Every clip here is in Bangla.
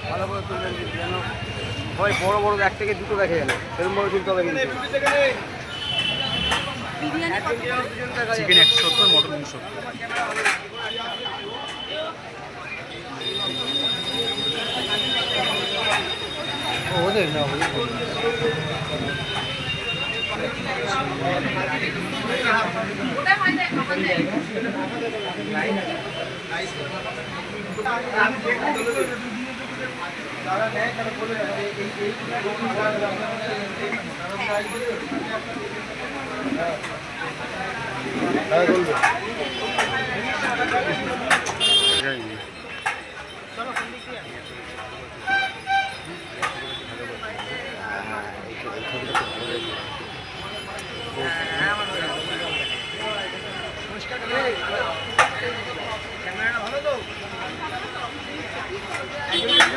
ভালো করে তুলবেন যেন হয় বড় বড় এক থেকে দুটো দেখে গেল সেরকম ভাবে তুলতে হবে কিন্তু। Chicken 170, mutton 270। ওদের না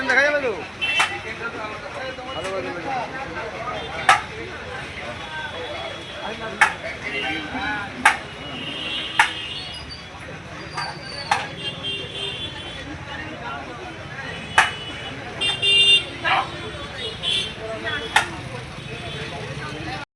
দেখা যাবে তো।